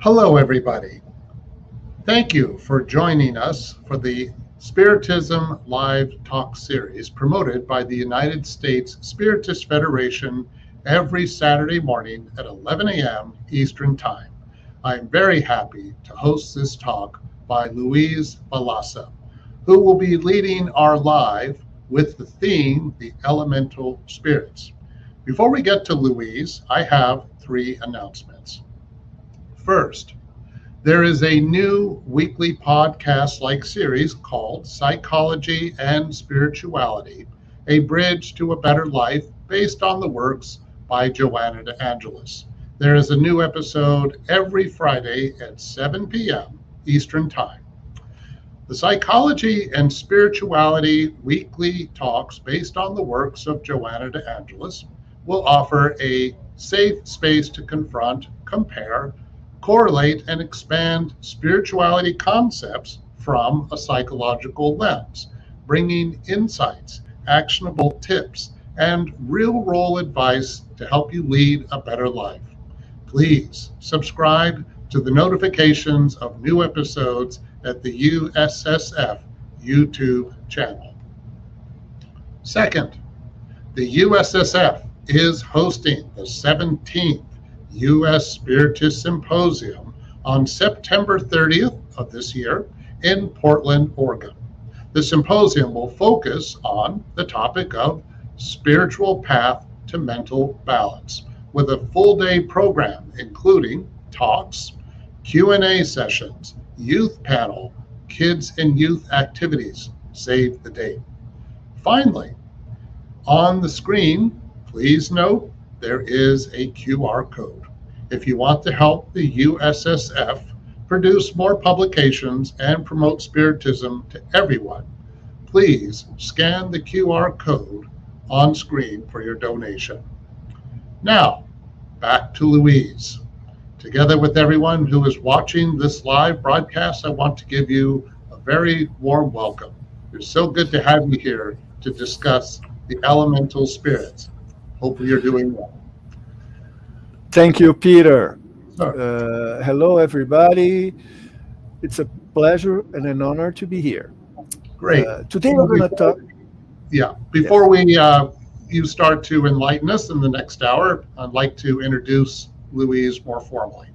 Hello, everybody. Thank you for joining us for the Spiritism Live Talk Series promoted by the United States Spiritist Federation every Saturday morning at 11 a.m. Eastern Time. I'm very happy to host this talk by LUIZ, who will be leading our live with the theme, The Elemental Spirits. Before we get to LUIZ, I have three announcements. First, there is a new weekly podcast-like series called Psychology and Spirituality, a bridge to a better life based on the works by Joanna de Angelis. There is a new episode every Friday at 7 p.m. Eastern Time. The Psychology and Spirituality weekly talks based on the works of Joanna de Angelis will offer a safe space to confront, compare, correlate, and expand spirituality concepts from a psychological lens, bringing insights, actionable tips, and real-world advice to help you lead a better life. Please subscribe to the notifications of new episodes at the USSF YouTube channel. Second, the USSF is hosting the 17th U.S. Spiritist Symposium on September 30th of this year in Portland, Oregon. The symposium will focus on the topic of spiritual path to mental balance, with a full-day program including talks, Q&A sessions, youth panel, kids and youth activities. Save the date. Finally, on the screen, please note there is a QR code. If you want to help the USSF produce more publications and promote Spiritism to everyone, please scan the QR code on screen for your donation. Now, back to LUIZ. Together with everyone who is watching this live broadcast, I want to give you a very warm welcome. It's so good to have you here to discuss the elemental spirits. Hope you're doing well. Thank you, Peter. Hello, everybody. It's a pleasure and an honor to be here. Great. Today we're going to talk. Yeah. Before you start to enlighten us in the next hour, I'd like to introduce LUIZ more formally.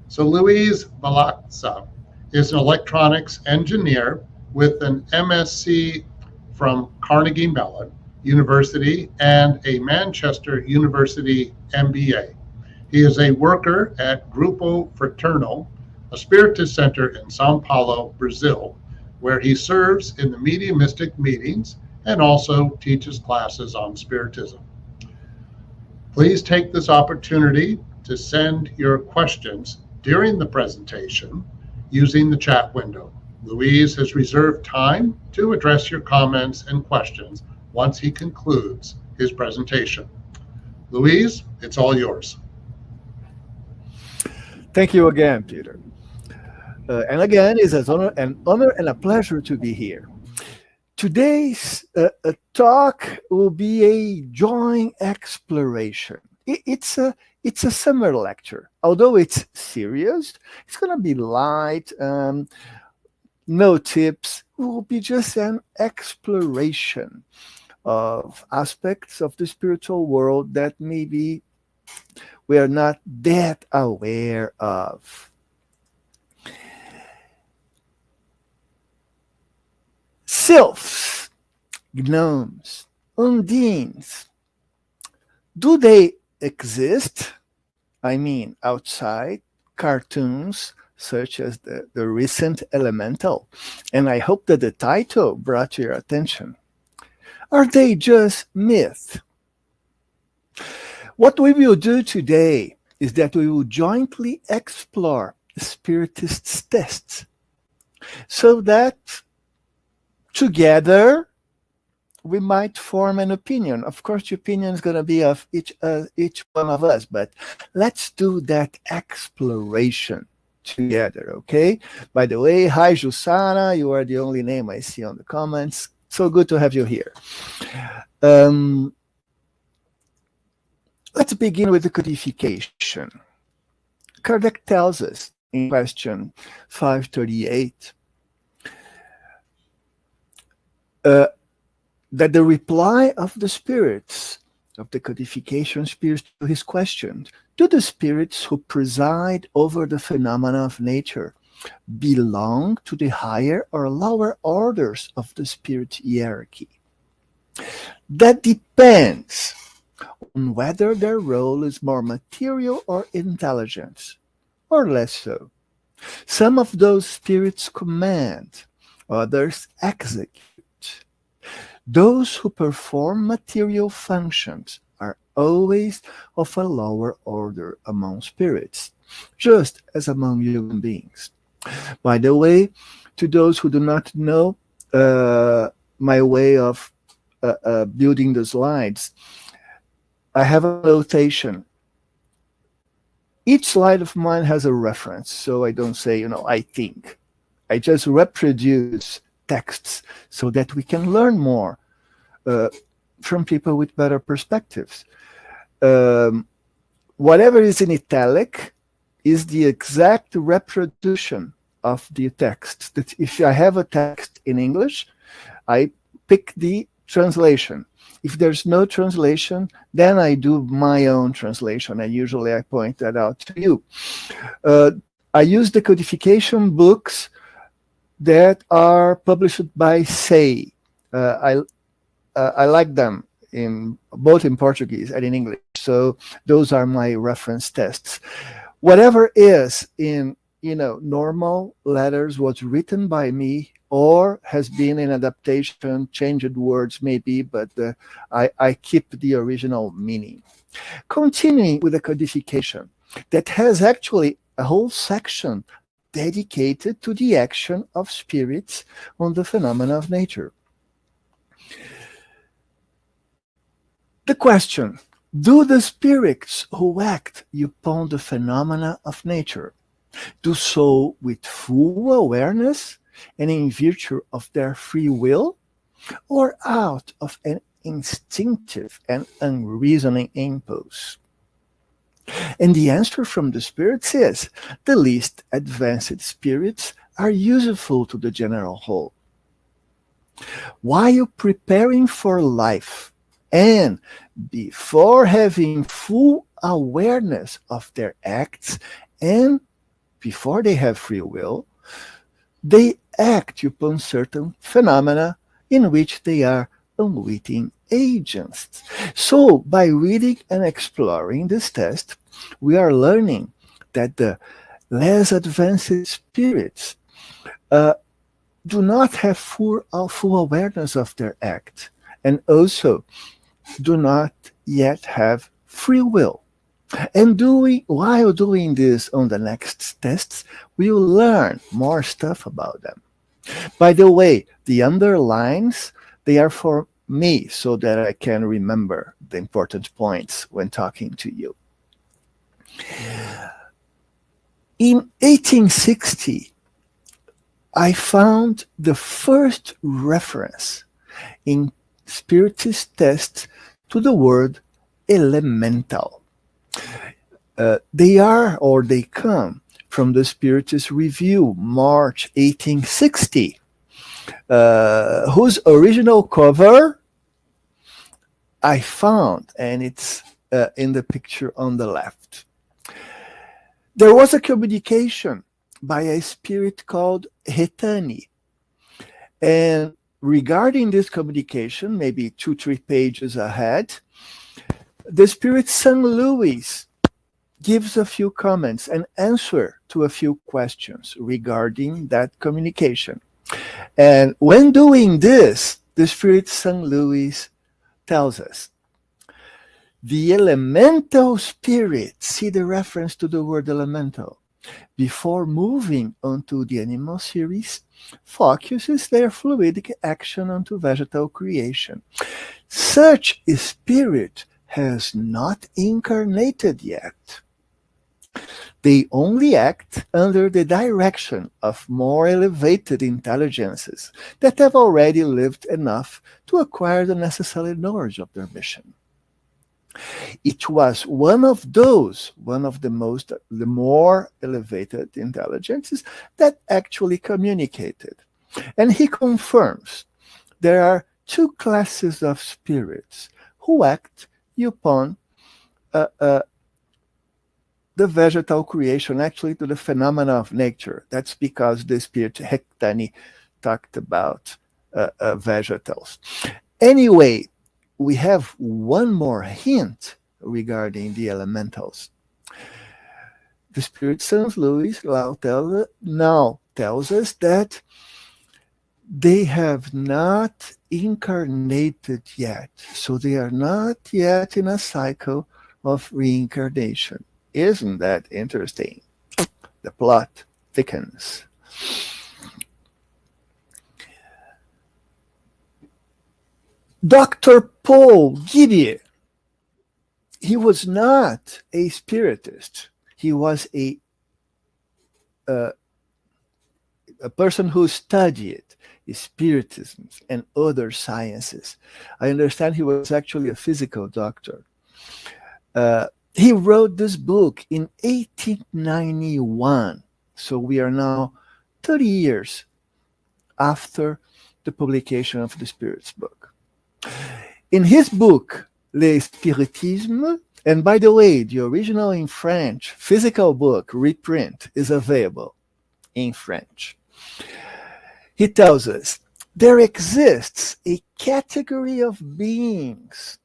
So LUIZ VILLACA is an electronics engineer with an MSc from Carnegie Mellon University and a Manchester University MBA. He is a worker at Grupo Fraterno, a Spiritist center in Sao Paulo, Brazil, where he serves in the mediumistic meetings and also teaches classes on Spiritism. Please take this opportunity to send your questions during the presentation using the chat window. LUIZ has reserved time to address your comments and questions once he concludes his presentation. LUIZ, it's all yours. Thank you again, Peter. And again, it's an honor and a pleasure to be here. Today's talk will be a joint exploration. It's a summer lecture. Although it's serious, it's going to be light, no tips. It will be just an exploration of aspects of the spiritual world that maybe we are not that aware of. Sylphs, gnomes, undines, do they exist? I mean, outside cartoons such as the recent Elemental, and I hope that the title brought your attention. Are they just myth? What we will do today is that we will jointly explore Spiritist's tests so that together we might form an opinion. Of course, the opinion is going to be of each one of us, but let's do that exploration together, okay? By the way, hi, Jusana. You are the only name I see on the comments. So good to have you here. Let's begin with the codification. Kardec tells us in question 538 that the reply of the spirits, of the codification spirits to his question, do the spirits who preside over the phenomena of nature belong to the higher or lower orders of the spirit hierarchy? That depends on whether their role is more material or intelligence, or less so. Some of those spirits command, others execute. Those who perform material functions are always of a lower order among spirits, just as among human beings. By the way, to those who do not know my way of building the slides, I have a notation. Each slide of mine has a reference, so I don't say, I think. I just reproduce texts so that we can learn more from people with better perspectives. Whatever is in italic is the exact reproduction of the text. That if I have a text in English, I pick the translation. If there's no translation, then I do my own translation, and usually I point that out to you. I use the codification books that are published by SEI. I like them both in Portuguese and in English. So those are my reference tests. Whatever is in normal letters was written by me or has been an adaptation, changed words maybe, but I keep the original meaning. Continuing with the codification, that has actually a whole section dedicated to the action of spirits on the phenomena of nature. The question, do the spirits who act upon the phenomena of nature do so with full awareness and in virtue of their free will, or out of an instinctive and unreasoning impulse? And the answer from the spirits is, the least advanced spirits are useful to the general whole. While preparing for life, and before having full awareness of their acts, and before they have free will, they act upon certain phenomena in which they are unwitting agents. So, by reading and exploring this test, we are learning that the less advanced spirits do not have full awareness of their act, and also do not yet have free will. And while doing this on the next tests, we will learn more stuff about them. By the way, the underlines, they are for me so that I can remember the important points when talking to you. In 1860, I found the first reference in Spiritist tests to the word elemental. They come from the Spiritist Review, March 1860, whose original cover I found, and it's in the picture on the left. There was a communication by a spirit called Hetani, and regarding this communication, maybe 2-3 pages ahead, the spirit St. Louis gives a few comments and answer to a few questions regarding that communication. And when doing this, the spirit St. Louis tells us, the elemental spirit, see the reference to the word elemental, before moving onto the animal series, focuses their fluidic action onto vegetal creation. Such a spirit has not incarnated yet. They only act under the direction of more elevated intelligences that have already lived enough to acquire the necessary knowledge of their mission. It was one of the more elevated intelligences that actually communicated. And he confirms there are two classes of spirits who act upon the vegetal creation, actually to the phenomena of nature. That's because the spirit Hektani talked about vegetals. Anyway, we have one more hint regarding the elementals. The Spirit Sans Louis now tells us that they have not incarnated yet, so they are not yet in a cycle of reincarnation. Isn't that interesting? The plot thickens. Dr. Paul Giddy, he was not a spiritist. He was a person who studied spiritism and other sciences. I understand he was actually a physical doctor. He wrote this book in 1891. So we are now 30 years after the publication of the Spirit's book. In his book, Le Spiritisme, and by the way, the original in French, physical book, reprint, is available in French. He tells us, there exists a category of beings,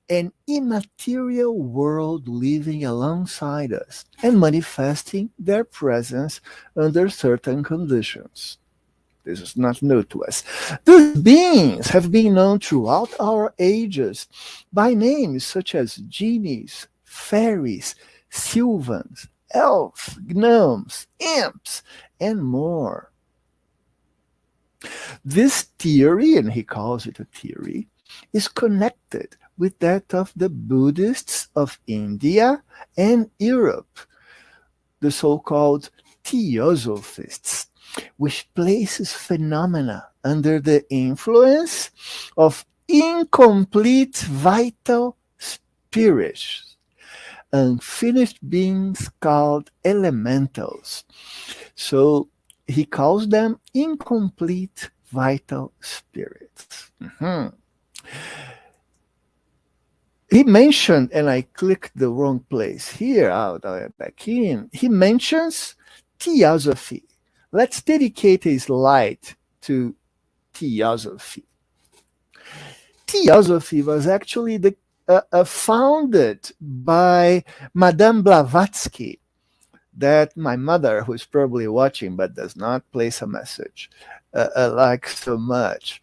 an immaterial world living alongside us and manifesting their presence under certain conditions. This is not new to us. These beings have been known throughout our ages by names such as genies, fairies, sylvans, elves, gnomes, imps, and more. This theory, and he calls it a theory, is connected with that of the Buddhists of India and Europe, the so-called Theosophists, which places phenomena under the influence of incomplete vital spirits, unfinished beings called elementals. So he calls them incomplete vital spirits. He mentioned, and I clicked the wrong place here, back in, he mentions theosophy. Let's dedicate a slide to theosophy. Theosophy was actually founded by Madame Blavatsky, that my mother, who is probably watching but does not place a message, likes so much.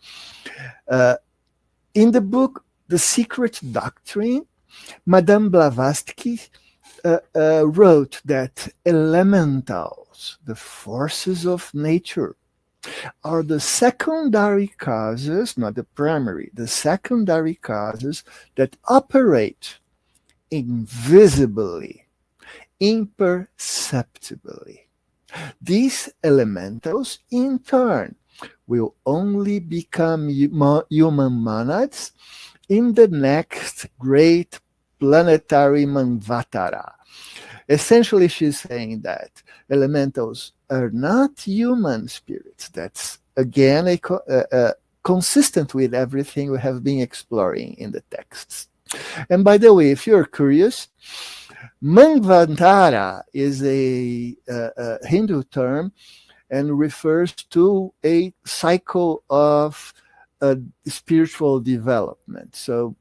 In the book, The Secret Doctrine, Madame Blavatsky wrote that elementals, the forces of nature, are the secondary causes, not the primary, the secondary causes that operate invisibly, imperceptibly. These elementals, in turn, will only become human monads in the next great planetary Manvatara. Essentially, she's saying that elementals are not human spirits. That's, again, consistent with everything we have been exploring in the texts. And by the way, if you're curious, Manvantara is a Hindu term and refers to a cycle of spiritual development. So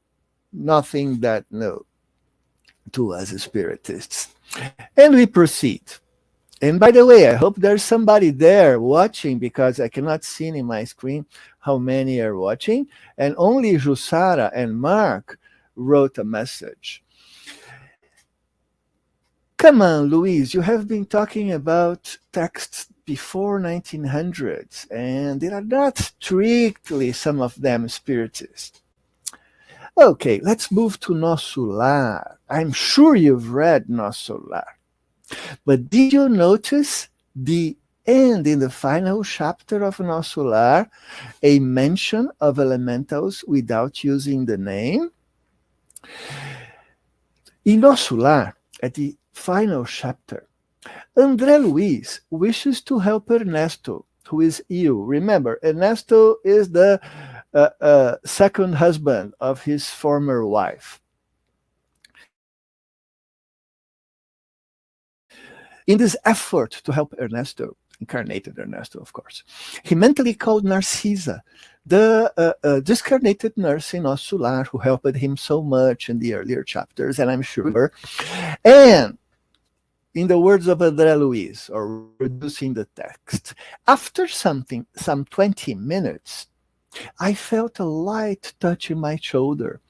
nothing that new to us as spiritists. And we proceed. And by the way, I hope there's somebody there watching, because I cannot see in my screen how many are watching. And only Jussara and Mark wrote a message. Come on, Luiz, you have been talking about texts before 1900s, and they are not strictly, some of them, spiritist. Okay, let's move to Nosso Lar. I'm sure you've read Nosso Lar. But did you notice the end in the final chapter of Nosso Lar, a mention of elementals without using the name? In Nosso Lar, at the final chapter, André Luiz wishes to help Ernesto, who is ill. Remember, Ernesto is the second husband of his former wife. In this effort to help Ernesto, incarnated Ernesto, of course, he mentally called Narcisa, the discarnated nurse in Nosso Lar who helped him so much in the earlier chapters, and I'm sure. And in the words of André Luiz, or reducing the text, after some 20 minutes, I felt a light touching my shoulder.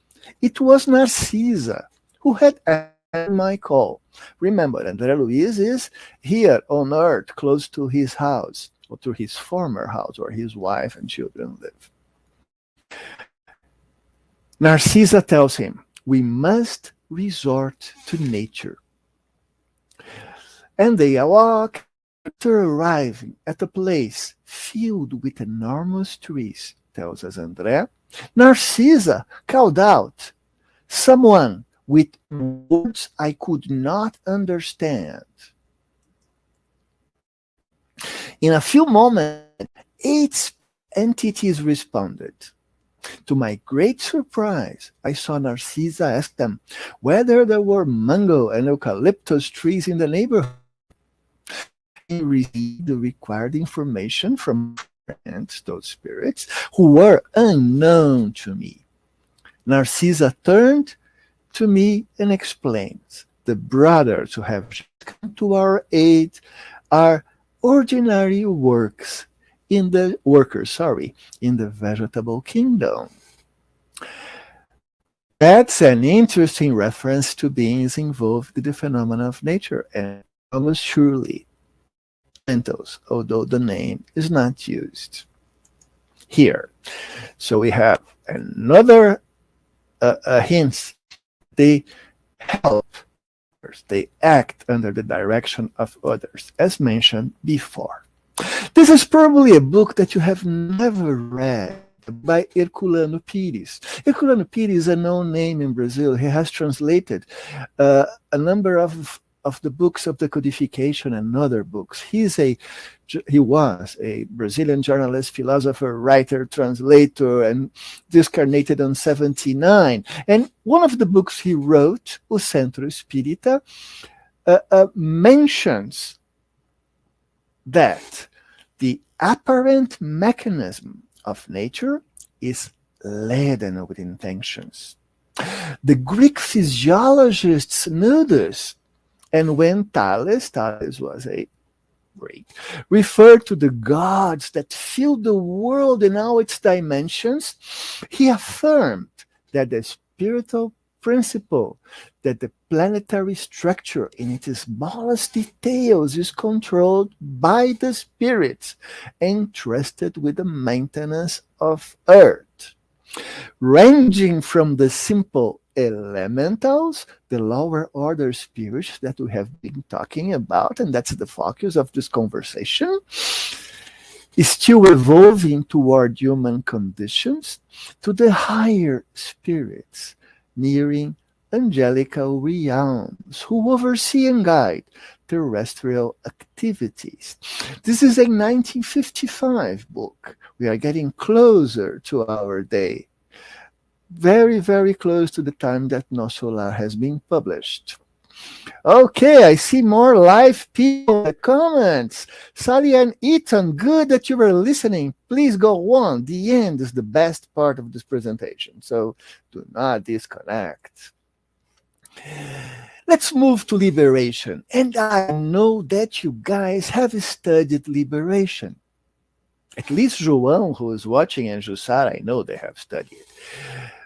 It was Narcisa, who had answered my call. Remember, André Luiz is here on earth, close to his house, or to his former house, where his wife and children live. Narcisa tells him, we must resort to nature. And they walk. After arriving at a place filled with enormous trees, tells us André, Narcisa called out, someone with words I could not understand. In a few moments, 8 entities responded. To my great surprise, I saw Narcisa ask them whether there were mango and eucalyptus trees in the neighborhood. He received the required information from friends, those spirits, who were unknown to me. Narcisa turned to me and explains, the brothers who have come to our aid are ordinary workers in the vegetable kingdom. That's an interesting reference to beings involved in the phenomena of nature, and almost surely elementals, although the name is not used here. So we have another hint. They help others. They act under the direction of others, as mentioned before. This is probably a book that you have never read, by Herculano Pires. Herculano Pires is a known name in Brazil. He has translated a number of the books of the codification and other books. He was a Brazilian journalist, philosopher, writer, translator, and discarnated on 79. And one of the books he wrote, O Centro Espírita, mentions that the apparent mechanism of nature is laden with intentions. The Greek physiologists knew this, and when Thales was a Greek, referred to the gods that filled the world in all its dimensions, he affirmed that the spiritual principle, that the planetary structure in its smallest details is controlled by the spirits entrusted with the maintenance of Earth, ranging from the simple elementals, the lower order spirits that we have been talking about, and that's the focus of this conversation, is still evolving toward human conditions, to the higher spirits nearing angelical realms who oversee and guide terrestrial activities. This is a 1955 book. We are getting closer to our day. Very, very close to the time that Nosso Lar has been published. Okay, I see more live people in the comments. Sally and Ethan, good that you were listening. Please go on. The end is the best part of this presentation, so do not disconnect. Let's move to liberation. And I know that you guys have studied liberation. At least João, who is watching, and Jussara, I know they have studied.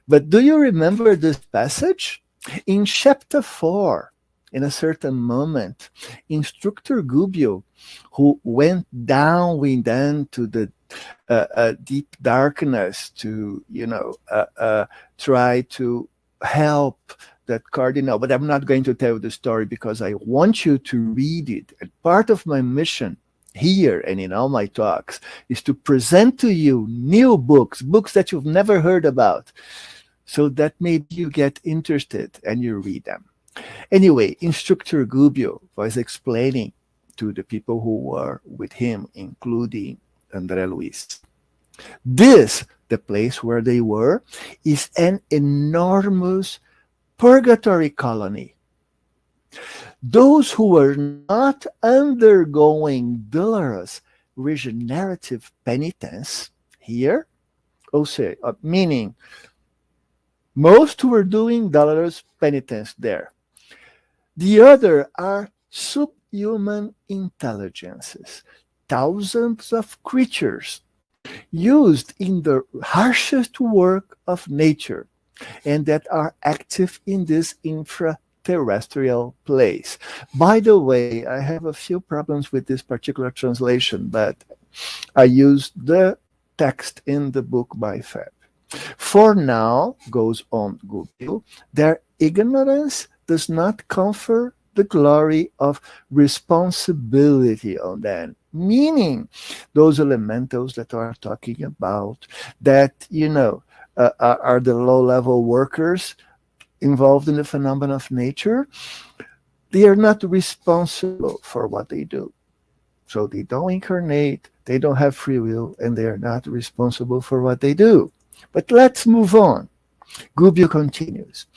But do you remember this passage? In chapter 4, in a certain moment, Instructor Gubbio, who went down into the deep darkness to, try to help that cardinal, but I'm not going to tell the story because I want you to read it. And part of my mission here and in all my talks is to present to you new books that you've never heard about, so that maybe you get interested and you read them. Anyway, Instructor Gubbio was explaining to the people who were with him, including André Luiz. This, the place where they were, is an enormous purgatory colony. Those who were not undergoing dolorous regenerative penitence here, meaning most were doing dolorous penitence there. The other are subhuman intelligences, thousands of creatures used in the harshest work of nature, and that are active in this infraterrestrial place. By the way, I have a few problems with this particular translation, but I used the text in the book by Feb. For now, goes on Gubbio, their ignorance does not confer the glory of responsibility on them, meaning those elementals that are talking about that, are the low-level workers involved in the phenomena of nature. They are not responsible for what they do. So they don't incarnate, they don't have free will, and they are not responsible for what they do. But let's move on. Gubbio continues.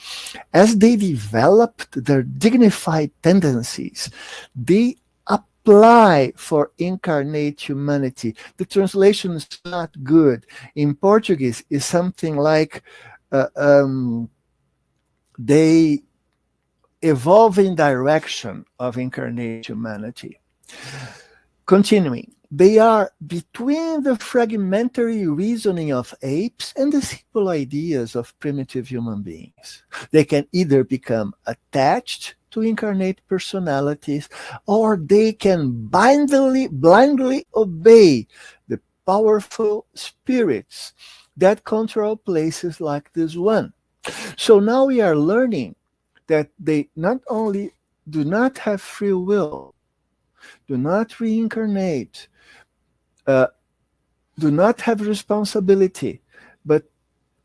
As they developed their dignified tendencies, they apply for incarnate humanity. The translation is not good. In Portuguese, it's something like they evolve in direction of incarnate humanity. Continuing. They are between the fragmentary reasoning of apes and the simple ideas of primitive human beings. They can either become attached to incarnate personalities, or they can blindly obey the powerful spirits that control places like this one. So now we are learning that they not only do not have free will, do not reincarnate, do not have responsibility, but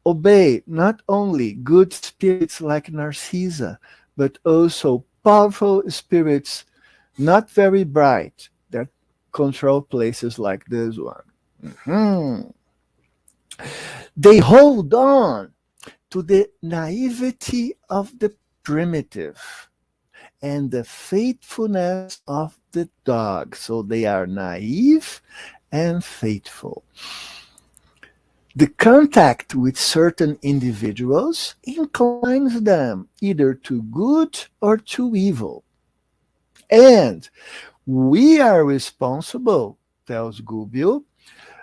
obey not only good spirits like Narcissa, but also powerful spirits, not very bright, that control places like this one. They hold on to the naivety of the primitive and the faithfulness of the dog. So they are naive and faithful. The contact with certain individuals inclines them either to good or to evil. And we are responsible, tells Gubbio.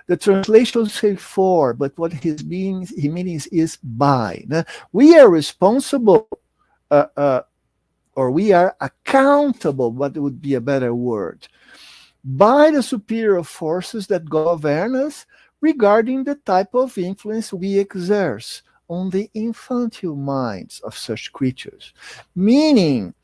The translations say for, but what he means is by. Now, we are responsible, or we are accountable, what would be a better word, by the superior forces that govern us regarding the type of influence we exert on the infantile minds of such creatures. Meaning,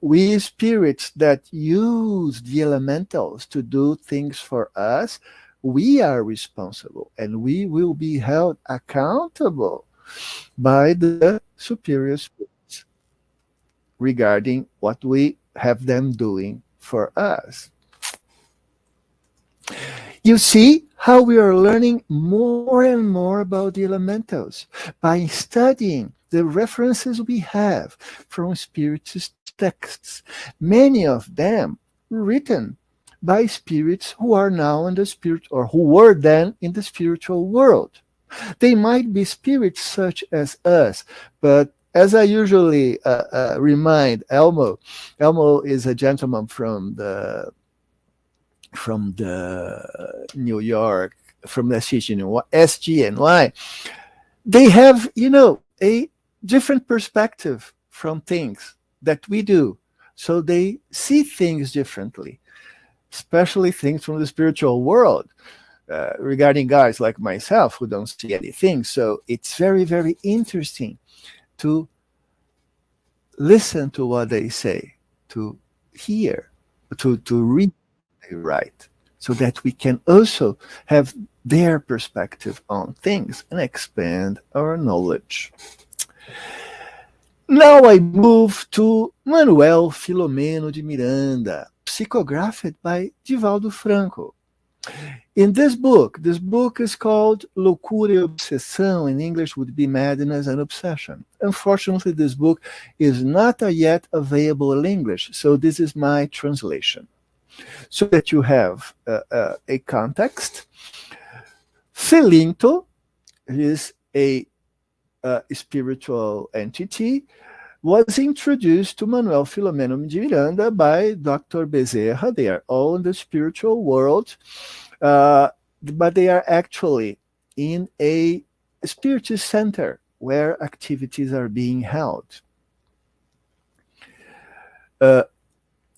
we spirits that use the elementals to do things for us, we are responsible, and we will be held accountable by the superior spirits regarding what we have them doing for us. You see how we are learning more and more about the elementals by studying the references we have from Spiritist texts, many of them written by spirits who are now in the spirit, or who were then in the spiritual world. They might be spirits such as us, but as I usually remind Elmo is a gentleman from the New York, from the SGNY. They have, a different perspective from things that we do. So they see things differently, especially things from the spiritual world, regarding guys like myself who don't see anything. So it's very, very interesting to listen to what they say, to hear, to read, right, so that we can also have their perspective on things and expand our knowledge. Now I move to Manuel Filomeno de Miranda, psychographed by Divaldo Franco. In this book is called Loucura e Obsessão. In English would be Madness and Obsession. Unfortunately, this book is not yet available in English, so this is my translation. So that you have a context. Felinto is a spiritual entity, was introduced to Manuel Filomeno de Miranda by Dr. Bezerra. They are all in the spiritual world, but they are actually in a spiritist center where activities are being held.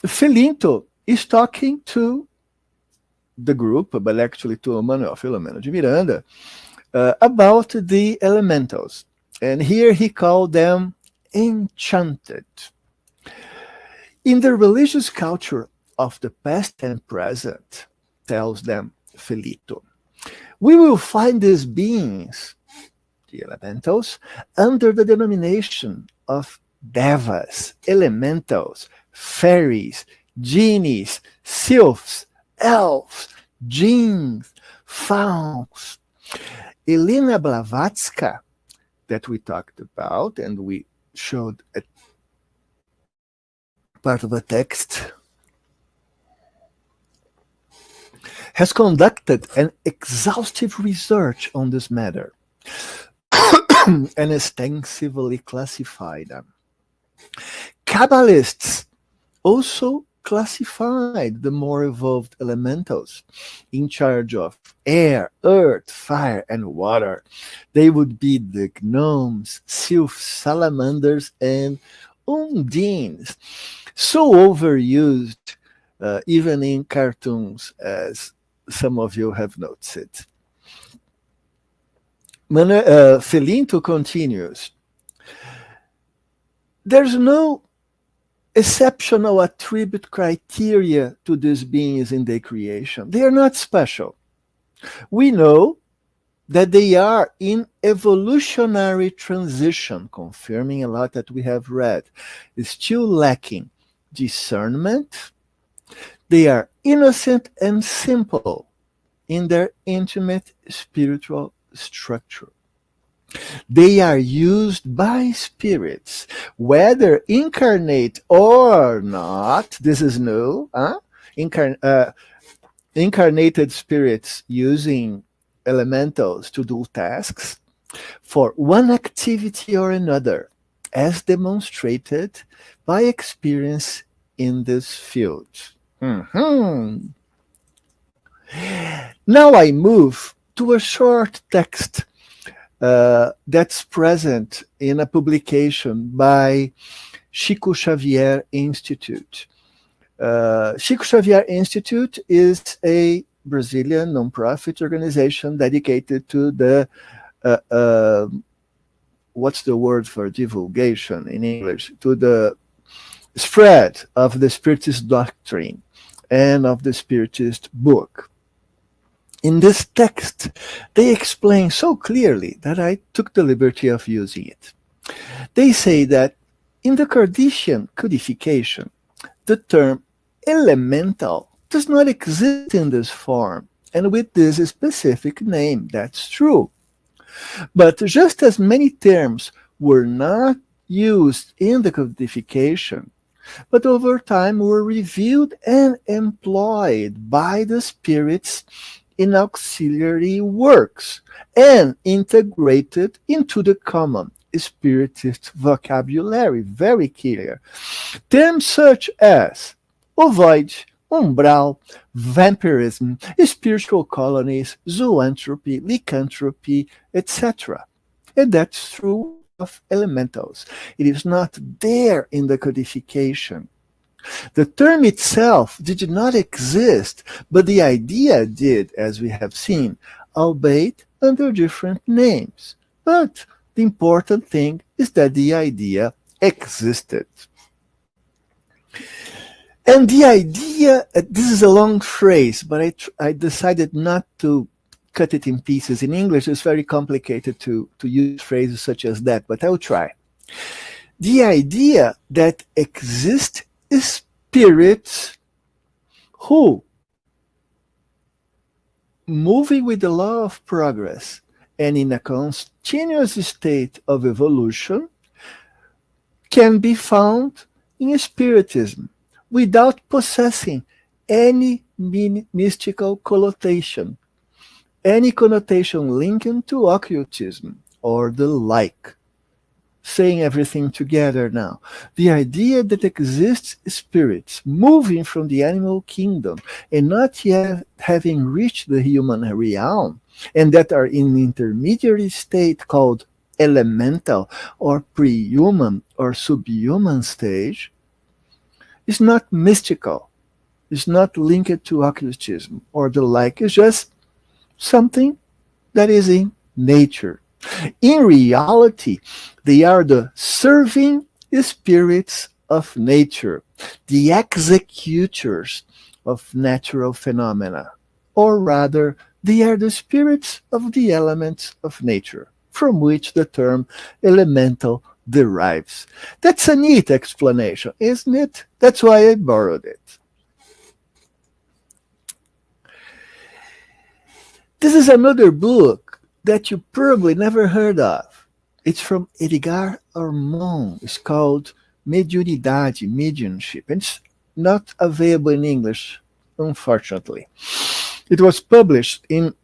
Felinto is talking to the group, but actually to Manuel Filomeno de Miranda, about the elementals. And here he called them enchanted. In the religious culture of the past and present, tells them Felinto, we will find these beings, the elementals, under the denomination of devas, elementals, fairies, genies, sylphs, elves, jinns, fauns. Elena Blavatsky, that we talked about and we showed a part of a text, has conducted an exhaustive research on this matter and extensively classified them. Kabbalists also classified the more evolved elementals in charge of air, earth, fire, and water. They would be the gnomes, sylphs, salamanders, and undines, so overused even in cartoons, as some of you have noticed. Felinto continues, there's no exceptional attribute criteria to these beings in their creation. They are not special. We know that they are in evolutionary transition, confirming a lot that we have read. It's still lacking discernment. They are innocent and simple in their intimate spiritual structure. They are used by spirits, whether incarnate or not. This is new. Incarnated spirits using elementals to do tasks for one activity or another, as demonstrated by experience in this field. Now I move to a short text that's present in a publication by Chico Xavier Institute. Chico Xavier Institute is a Brazilian nonprofit organization dedicated to the, what's the word for divulgation in English? To the spread of the Spiritist doctrine and of the Spiritist book. In this text, they explain so clearly that I took the liberty of using it. They say that in the Kardecian codification, the term elemental does not exist in this form and with this specific name. That's true. But just as many terms were not used in the codification, but over time were reviewed and employed by the spirits in auxiliary works and integrated into the common Spiritist vocabulary, very clear. Terms such as ovoid, umbral, vampirism, spiritual colonies, zoanthropy, lycanthropy, etc. And that's true of elementals. It is not there in the codification. The term itself did not exist, but the idea did, as we have seen, albeit under different names. But the important thing is that the idea existed. And the idea, this is a long phrase, but I decided not to cut it in pieces. In English, it's very complicated to use phrases such as that, but I'll try. The idea that exist spirits who, moving with the law of progress and in a continuous state of evolution, can be found in Spiritism without possessing any mystical connotation, any connotation linked to occultism or the like. Saying everything together now. The idea that exists spirits moving from the animal kingdom and not yet having reached the human realm, and that are in an intermediary state called elemental or pre-human or subhuman stage, is not mystical, is not linked to occultism or the like. It's just something that is in nature. In reality, they are the serving spirits of nature, the executors of natural phenomena, or rather, they are the spirits of the elements of nature, from which the term elemental derives. That's a neat explanation, isn't it? That's why I borrowed it. This is another book that you probably never heard of. It's from Edgar Armand. It's called Mediunidade, Mediumship. It's not available in English, unfortunately. It was published in,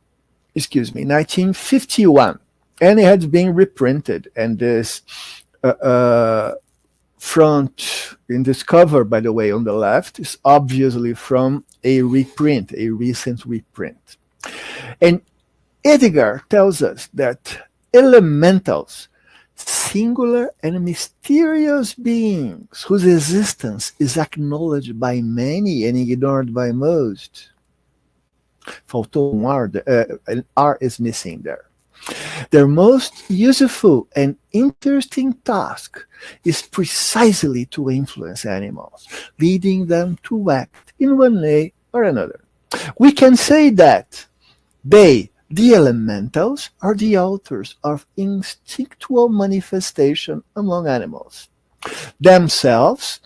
1951, and it has been reprinted. And this front, in this cover, by the way, on the left, is obviously from a reprint, a recent reprint. And Edgar tells us that elementals, singular and mysterious beings whose existence is acknowledged by many and ignored by most. Faltou an R is missing there. Their most useful and interesting task is precisely to influence animals, leading them to act in one way or another. We can say that they, the elementals, are the authors of instinctual manifestation among animals. Themselves,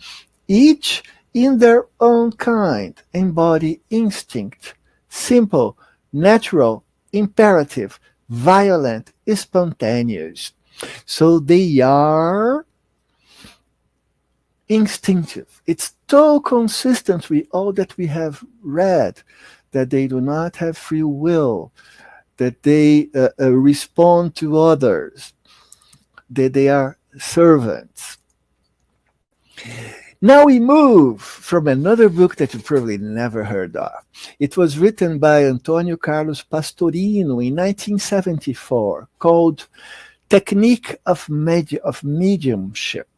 each in their own kind, embody instinct, simple, natural, imperative, violent, spontaneous. So they are instinctive. It's so consistent with all that we have read, that they do not have free will, that they respond to others, that they are servants. Now we move from another book that you probably never heard of. It was written by Antonio Carlos Pastorino in 1974, called Technique of Mediumship.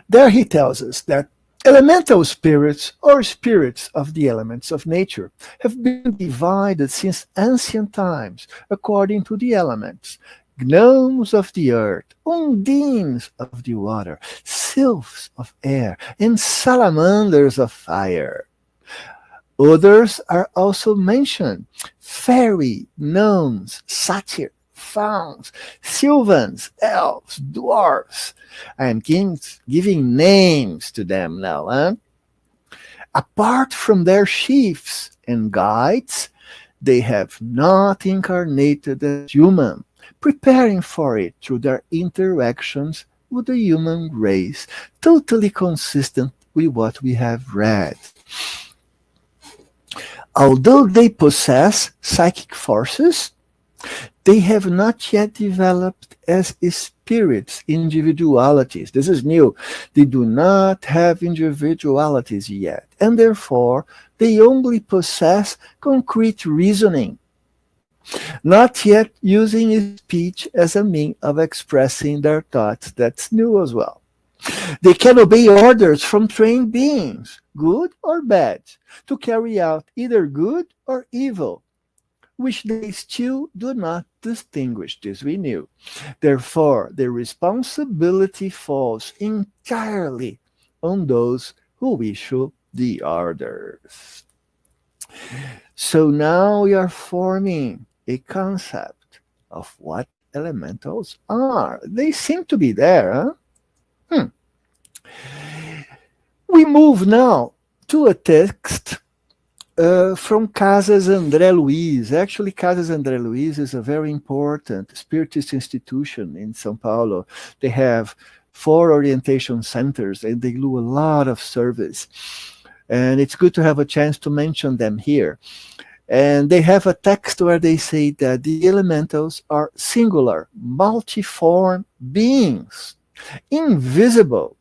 There he tells us that elemental spirits, or spirits of the elements of nature, have been divided since ancient times according to the elements. Gnomes of the earth, undines of the water, sylphs of air, and salamanders of fire. Others are also mentioned: fairy, gnomes, satyr, fauns, sylvans, elves, dwarfs. I am giving names to them now. Apart from their chiefs and guides, they have not incarnated as human, preparing for it through their interactions with the human race, totally consistent with what we have read. Although they possess psychic forces, they have not yet developed as spirits individualities. This is new. They do not have individualities yet, and therefore they only possess concrete reasoning, not yet using speech as a means of expressing their thoughts. That's new as well. They can obey orders from trained beings, good or bad, to carry out either good or evil, which they still do not distinguish. This we knew. Therefore, the responsibility falls entirely on those who issue the orders. So now we are forming a concept of what elementals are. They seem to be there, huh? We move now to a text from Casas André Luiz. Actually, Casas André Luiz is a very important Spiritist institution in São Paulo. They have 4 orientation centers and they do a lot of service. And it's good to have a chance to mention them here. And they have a text where they say that the elementals are singular, multiform beings, invisible,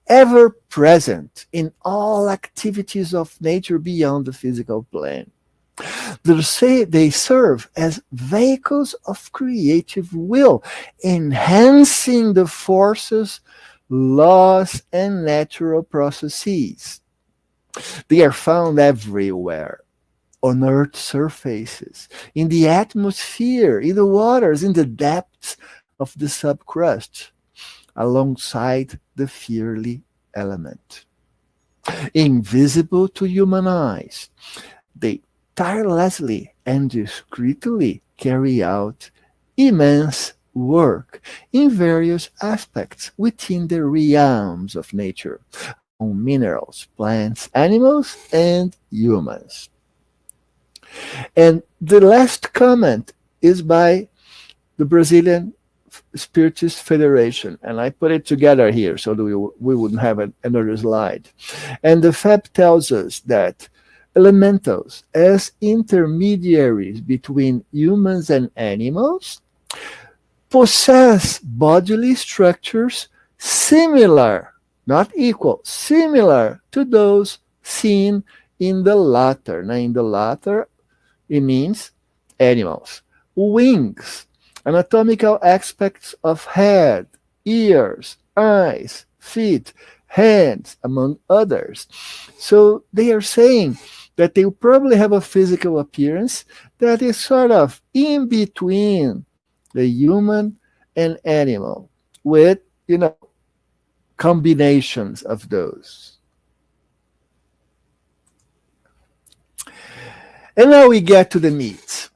ever present in all activities of nature beyond the physical plane. They serve as vehicles of creative will, enhancing the forces, laws, and natural processes. They are found everywhere, on Earth's surfaces, in the atmosphere, in the waters, in the depths of the subcrust, alongside the fiery element. Invisible to human eyes, they tirelessly and discreetly carry out immense work in various aspects within the realms of nature, on minerals, plants, animals, and humans. And the last comment is by the Brazilian Spiritist Federation, and I put it together here so that we wouldn't have another slide. And the FAB tells us that elementals, as intermediaries between humans and animals, possess bodily structures similar, not equal, similar to those seen in the latter. Now, in the latter, it means animals. Wings, anatomical aspects of head, ears, eyes, feet, hands, among others. So they are saying that they probably have a physical appearance that is sort of in between the human and animal, with, combinations of those. And now we get to the meat.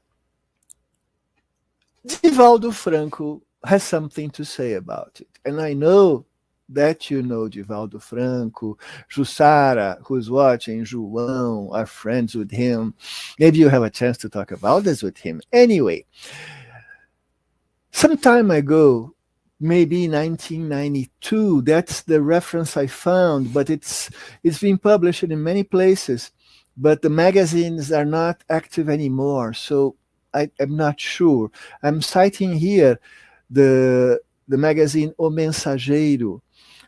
Divaldo Franco has something to say about it. And I know that you know Divaldo Franco, Jussara, who's watching, João, are friends with him. Maybe you have a chance to talk about this with him. Anyway, some time ago, maybe 1992, that's the reference I found, but it's been published in many places, but the magazines are not active anymore, so I'm not sure. I'm citing here the magazine O Mensageiro,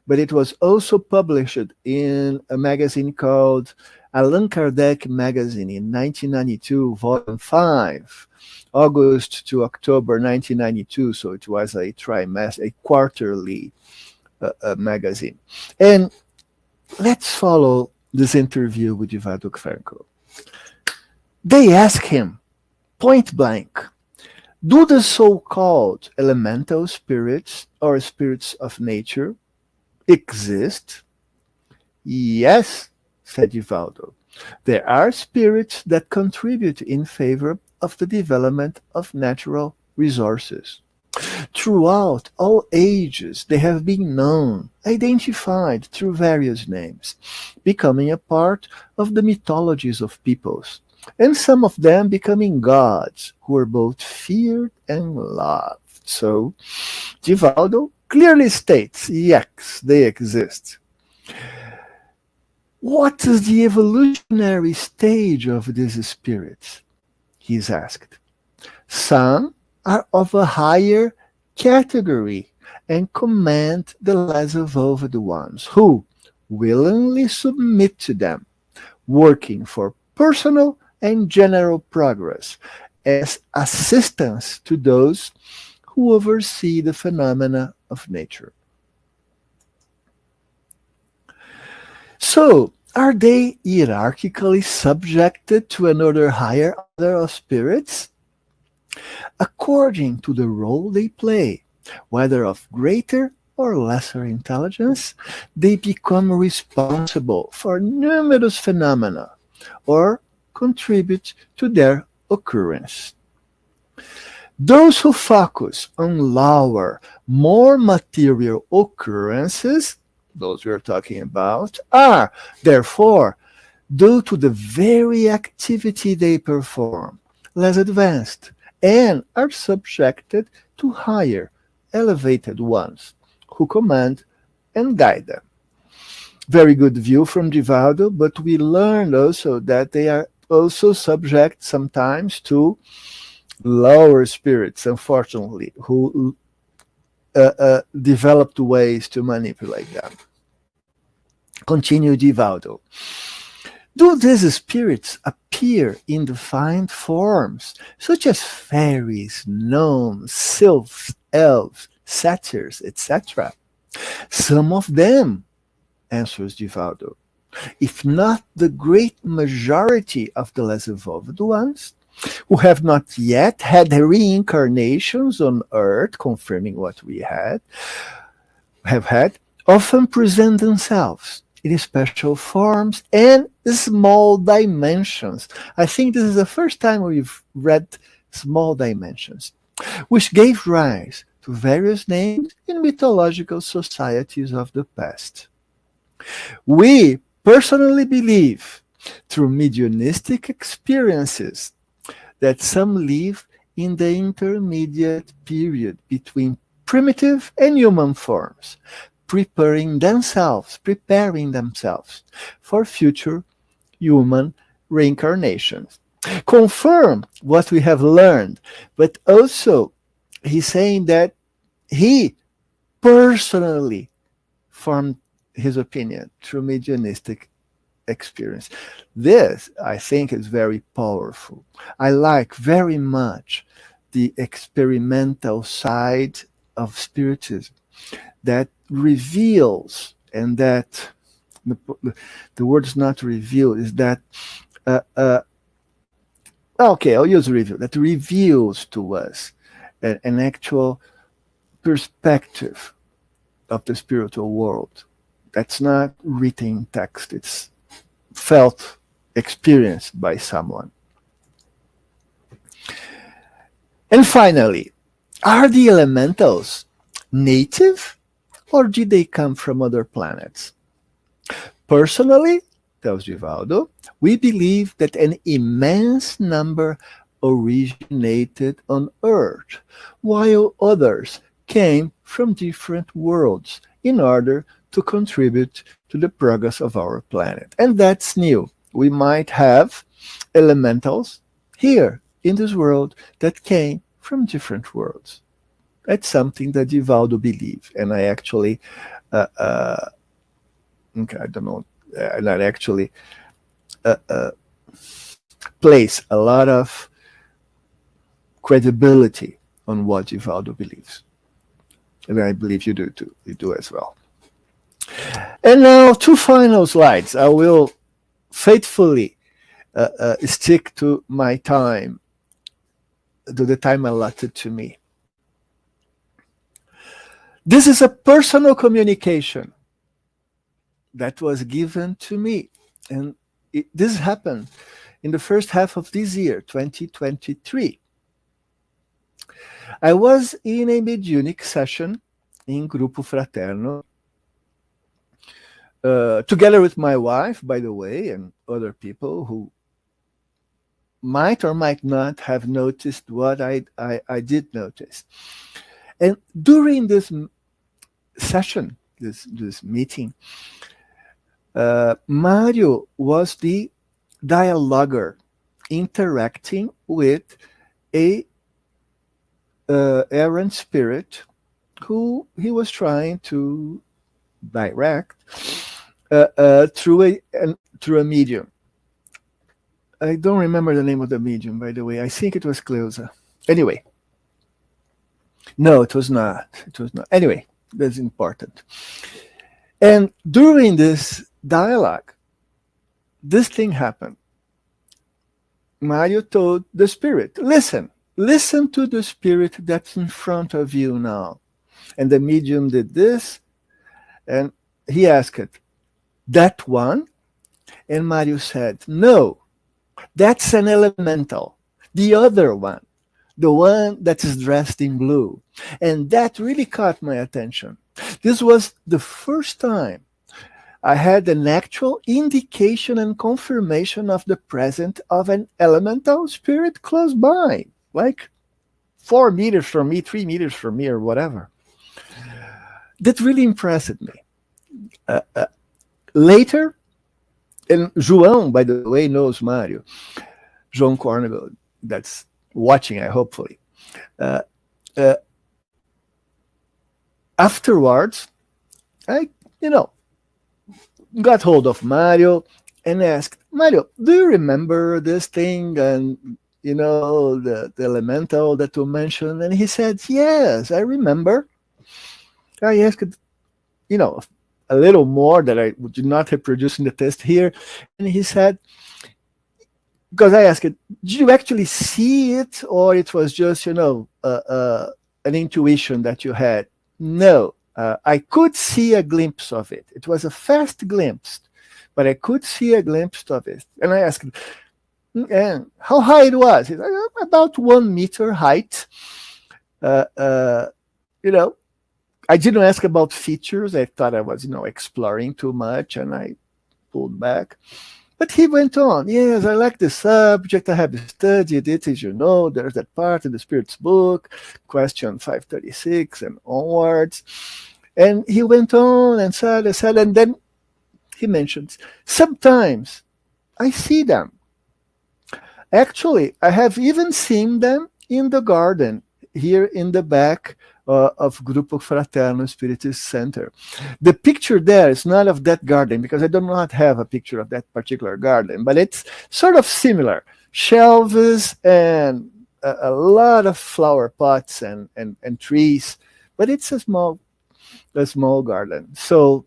but it was also published in a magazine called Allan Kardec Magazine in 1992, volume 5, August to October 1992, so it was a trimester, a quarterly magazine. And let's follow this interview with Divaldo Franco. They ask him, point blank, do the so-called elemental spirits or spirits of nature exist? Yes, said Divaldo. There are spirits that contribute in favor of the development of natural resources. Throughout all ages, they have been known, identified through various names, becoming a part of the mythologies of peoples, and some of them becoming gods who are both feared and loved. So, Divaldo clearly states, yes, they exist. What is the evolutionary stage of these spirits? He is asked. Some are of a higher category and command the less evolved ones, who willingly submit to them, working for personal and general progress as assistance to those who oversee the phenomena of nature. So, are they hierarchically subjected to another higher order of spirits? According to the role they play, whether of greater or lesser intelligence, they become responsible for numerous phenomena or contribute to their occurrence. Those who focus on lower, more material occurrences, those we are talking about, are, therefore, due to the very activity they perform, less advanced, and are subjected to higher, elevated ones, who command and guide them. Very good view from Divaldo, but we learned also that they are also subject sometimes to lower spirits, unfortunately, who developed ways to manipulate them. Continue Divaldo. Do these spirits appear in defined forms, such as fairies, gnomes, sylphs, elves, satyrs, etc.? Some of them, answers Divaldo, if not the great majority of the less evolved ones, who have not yet had reincarnations on earth, confirming what we have had, often present themselves in special forms and small dimensions. I think this is the first time we've read small dimensions, which gave rise to various names in mythological societies of the past. We personally believe, through mediumistic experiences, that some live in the intermediate period between primitive and human forms, preparing themselves for future human reincarnations. Confirm what we have learned, but also he's saying that he personally formed his opinion through mediumistic experience. This, I think, is very powerful. I like very much the experimental side of Spiritism that reveals, and that the word is not reveal, is that okay, I'll use reveal, that reveals to us an actual perspective of the spiritual world. That's not written text, it's felt, experienced by someone. And finally, are the elementals native, or did they come from other planets? Personally, tells Divaldo, we believe that an immense number originated on Earth, while others came from different worlds in order to contribute to the progress of our planet. And that's new. We might have elementals here in this world that came from different worlds. That's something that Divaldo believes. And I actually, I don't know, not actually place a lot of credibility on what Divaldo believes. And I believe you do too. You do as well. And now, two final slides. I will faithfully stick to my time, to the time allotted to me. This is a personal communication that was given to me. And this happened in the first half of this year, 2023. I was in a mediunic session in Grupo Fraterno, together with my wife, by the way, and other people who might or might not have noticed what I did notice. And during this session, this meeting, Mario was the dialoguer interacting with a errant spirit who he was trying to direct through a medium. I don't remember the name of the medium, by the way. I think it was Cleusa. Anyway. No, it was not. It was not. Anyway, that's important. And during this dialogue, this thing happened. Mario told the spirit, listen to the spirit that's in front of you now. And the medium did this, and he asked, that one? And Mario said, no, That's an elemental. The other one, the one that is dressed in blue. And that really caught my attention. This was the first time I had an actual indication and confirmation of the presence of an elemental spirit close by, like 4 meters from me, 3 meters from me, or whatever. That really impressed me. Later, and João, by the way, knows Mario. João Cornwell, that's watching, hopefully. Afterwards, I, got hold of Mario and asked, Mario, do you remember this thing and, the elemental that you mentioned? And he said, yes, I remember. I asked, a little more that I would not have produced in the test here. And he said, because I asked, did you actually see it, or it was just, an intuition that you had? No, I could see a glimpse of it. It was a fast glimpse, but I could see a glimpse of it. And I asked, and how high it was? He said, about 1 meter height. I didn't ask about features. I thought I was, exploring too much, and I pulled back. But he went on. Yes, I like the subject. I have studied it, as you know. There's that part in the Spirit's book, question 536 and onwards. And he went on and said, and then he mentions, sometimes I see them. Actually, I have even seen them in the garden here in the back of Grupo Fraterno Spiritist Center. The picture there is not of that garden, because I do not have a picture of that particular garden, but it's sort of similar. Shelves and a lot of flower pots and trees, but it's a small garden. So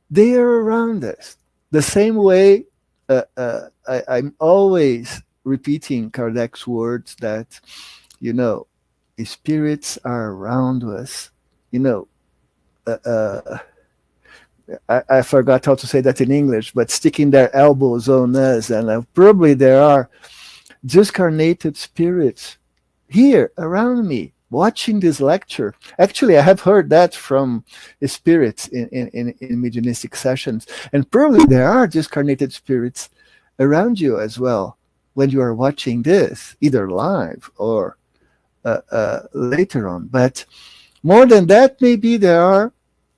they are around us. The same way I'm always repeating Kardec's words that, spirits are around us. I forgot how to say that in English, but sticking their elbows on us, and probably there are discarnated spirits here around me watching this lecture. Actually, I have heard that from spirits in mediumistic sessions, and probably there are discarnated spirits around you as well when you are watching this, either live or later on. But more than that, maybe there are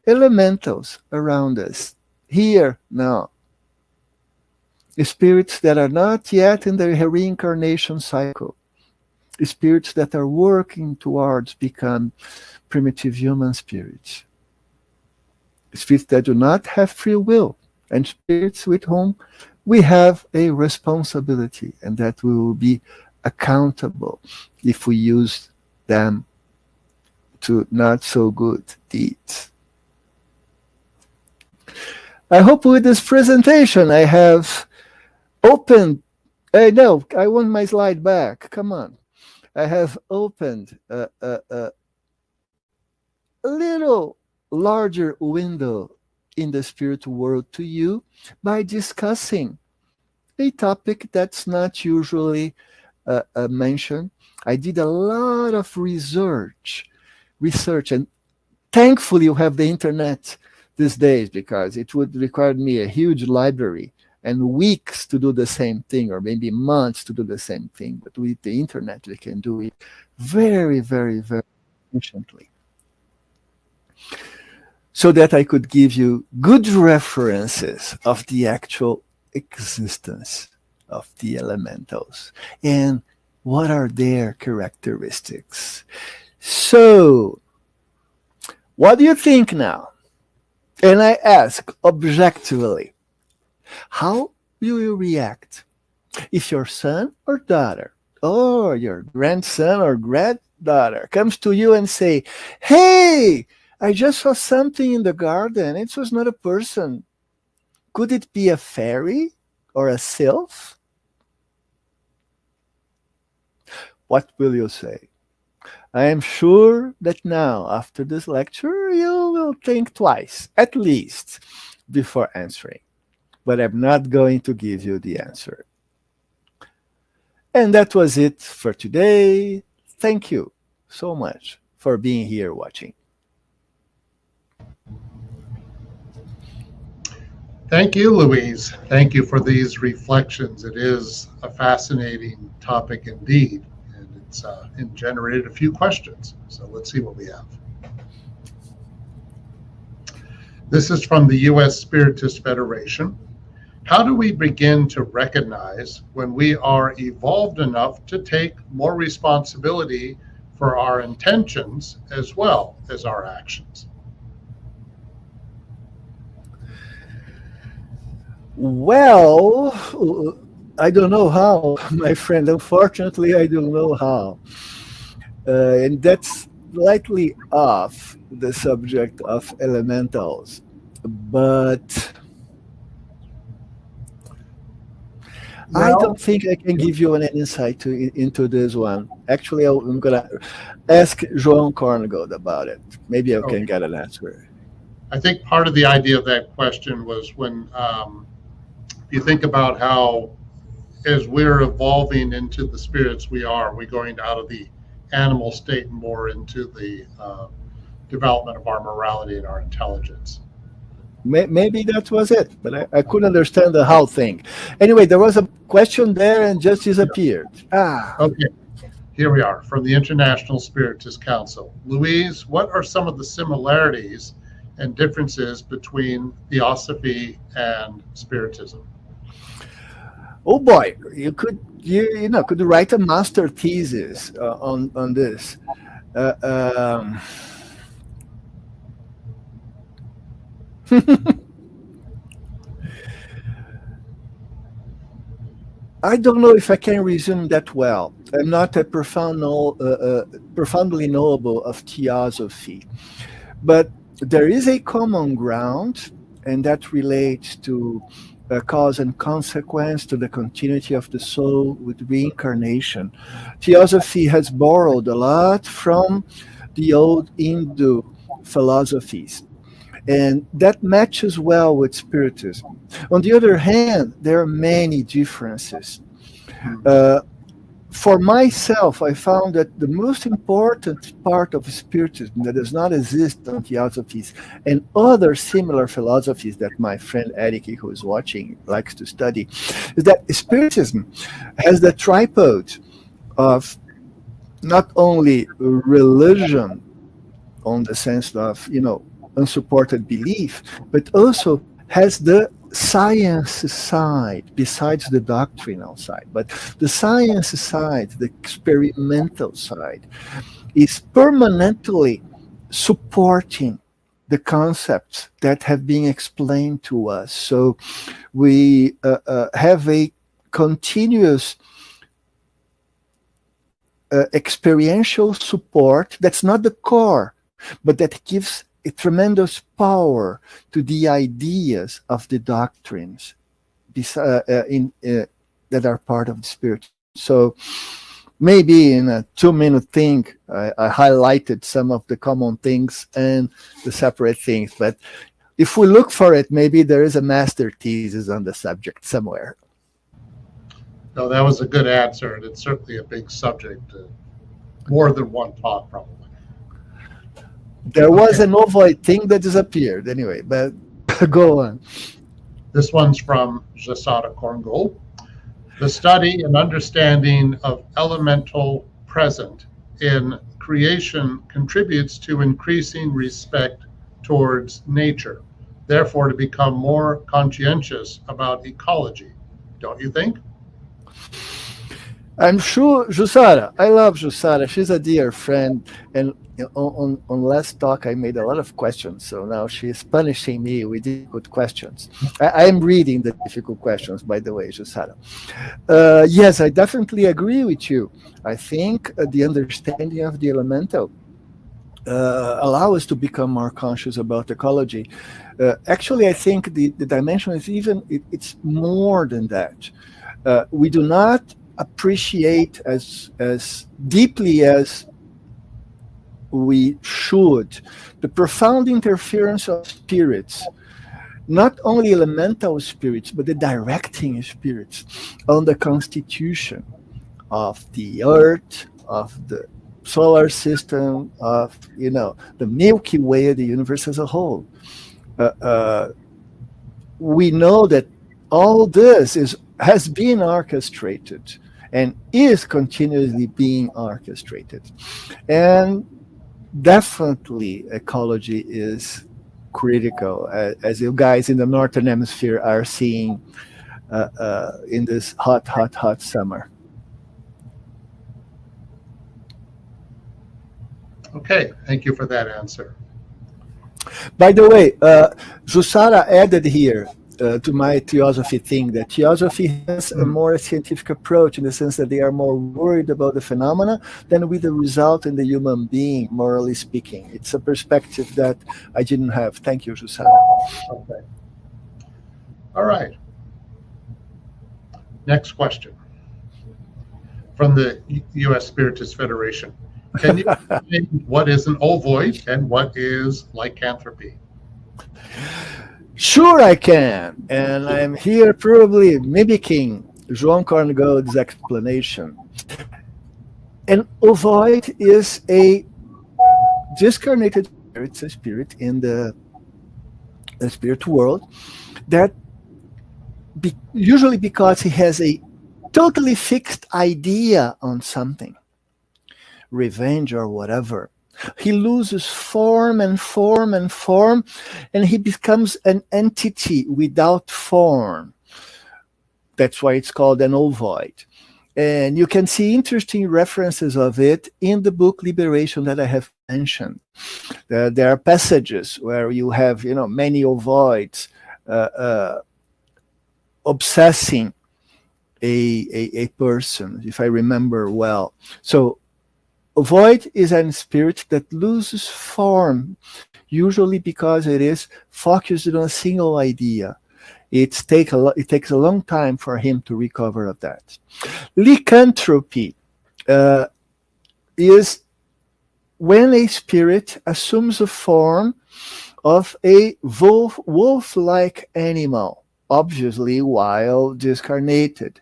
elementals around us here now, spirits that are not yet in the reincarnation cycle, spirits that are working towards become primitive human spirits, spirits that do not have free will, and spirits with whom we have a responsibility, and that we will be accountable if we use them to not so good deeds. I hope with this presentation I have opened, no, I want my slide back, come on. I have opened a little larger window in the spiritual world to you by discussing a topic that's not usually mentioned. I did a lot of research, and thankfully you have the internet these days, because it would require me a huge library and weeks to do the same thing, or maybe months to do the same thing. But with the internet, we can do it very, very, very efficiently, so that I could give you good references of the actual existence of the elementals and what are their characteristics. So, what do you think now? And I ask objectively, how will you react if your son or daughter, or your grandson or granddaughter comes to you and say, hey, I just saw something in the garden. It was not a person. Could it be a fairy or a sylph? What will you say? I am sure that now, after this lecture, you will think twice, at least, before answering. but I'm not going to give you the answer. And that was it for today. Thank you so much for being here watching. Thank you, Louise. Thank you for these reflections. It is a fascinating topic indeed, and it's generated a few questions. So let's see what we have. This is from the U.S. Spiritist Federation. How do we begin to recognize when we are evolved enough to take more responsibility for our intentions as well as our actions? Well, I don't know how, my friend. Unfortunately, I don't know how. And that's slightly off the subject of elementals. But I don't think I can give you an insight into this one. Actually, I'm going to ask João Korngold about it. Maybe I can get an answer. I think part of the idea of that question was when you think about how, as we're evolving into the spirits we're going out of the animal state and more into the development of our morality and our intelligence. Maybe that was it, but I couldn't understand the how thing. Anyway, there was a question there and just disappeared. Okay, here we are from the International Spiritist Council. Louise, what are some of the similarities and differences between Theosophy and Spiritism? Oh boy, you could write a master thesis on this. I don't know if I can resume that well. I'm not a profoundly knowable of theosophy, but there is a common ground, and that relates to cause and consequence, to the continuity of the soul with reincarnation. Theosophy has borrowed a lot from the old Hindu philosophies, and that matches well with Spiritism. On the other hand, there are many differences. For myself, I found that the most important part of Spiritism that does not exist in Theosophies and other similar philosophies that my friend Eric, who is watching, likes to study, is that Spiritism has the tripod of not only religion on the sense of, unsupported belief, but also has the science side besides the doctrinal side. But the science side, the experimental side, is permanently supporting the concepts that have been explained to us. So we have a continuous experiential support that's not the core, but that gives a tremendous power to the ideas of the doctrines that are part of the spirit. So maybe in a 2-minute thing, I highlighted some of the common things and the separate things. But if we look for it, maybe there is a master thesis on the subject somewhere. No, that was a good answer, and it's certainly a big subject. More than one talk, probably. There was an ovoid thing that disappeared anyway, but go on. This one's from Jasada Korngold. The study and understanding of elemental present in creation contributes to increasing respect towards nature, therefore to become more conscientious about ecology. Don't you think? I'm sure, Jussara, I love Jussara. She's a dear friend. And on last talk, I made a lot of questions. So now she's punishing me with difficult questions. I am reading the difficult questions, by the way, Jussara. Yes, I definitely agree with you. I think the understanding of the elemental allow us to become more conscious about ecology. Actually, I think the dimension is it's more than that. We do not appreciate as deeply as we should the profound interference of spirits not only elemental spirits, but the directing spirits on the constitution of the Earth, of the solar system, of the Milky Way, the universe as a whole. We know that all this has been orchestrated and is continuously being orchestrated. And definitely ecology is critical, as you guys in the Northern Hemisphere are seeing in this hot summer. Okay, thank you for that answer. By the way, Jussara added here to my theosophy thing that theosophy has a more scientific approach in the sense that they are more worried about the phenomena than with the result in the human being, morally speaking. It's a perspective that I didn't have. Thank you, Jussara. Okay. All right. Next question. From the U.S. Spiritist Federation. Can you explain what is an ovoid and what is lycanthropy? Sure I can, and I'm here probably mimicking João Korngold's explanation. An ovoid is a discarnated spirit, it's a spirit in the spirit world that usually because he has a totally fixed idea on something, revenge or whatever, he loses form and form and form, and he becomes an entity without form. That's why it's called an ovoid. And you can see interesting references of it in the book Liberation that I have mentioned. There are passages where you have, many ovoids obsessing a person, if I remember well. So ovoid is a spirit that loses form, usually because it is focused on a single idea. It takes a long time for him to recover of that. Lycanthropy is when a spirit assumes a form of a wolf-like animal, obviously while discarnated.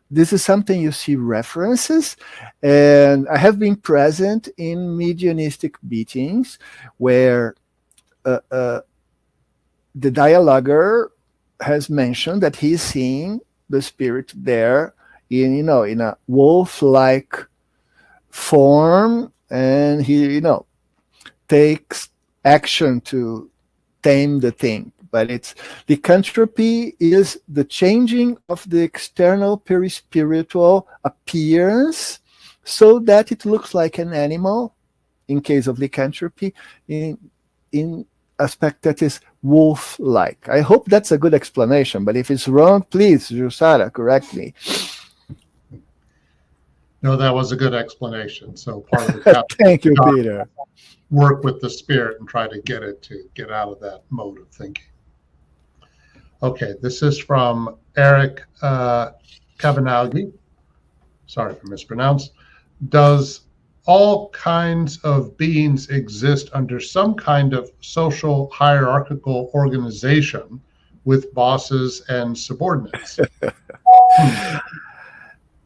This is something you see references, and I have been present in mediumistic meetings where the dialoguer has mentioned that he's seeing the spirit there in a wolf-like form, and he takes action to tame the thing. But it's lycanthropy is the changing of the external perispiritual appearance so that it looks like an animal, in case of lycanthropy, in aspect that is wolf-like. I hope that's a good explanation, but if it's wrong, please, Jussara, correct me. No, that was a good explanation. So part of the Thank you, Peter. Work with the spirit and try to get it to get out of that mode of thinking. Okay, this is from Eric Kavanaghi. Sorry if I mispronounced. Does all kinds of beings exist under some kind of social hierarchical organization with bosses and subordinates?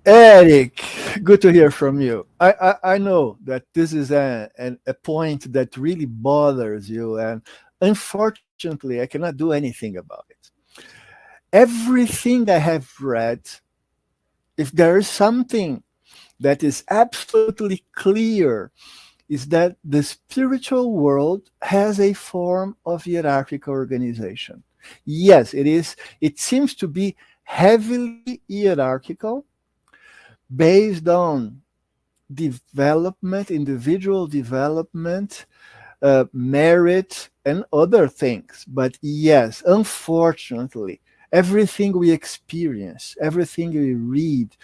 Eric, good to hear from you. I know that this is a point that really bothers you, and unfortunately, I cannot do anything about it. Everything I have read, if there is something that is absolutely clear, is that the spiritual world has a form of hierarchical organization. Yes, it is. It seems to be heavily hierarchical, based on development, individual development, merit, and other things. But yes, unfortunately, everything we experience, everything we read,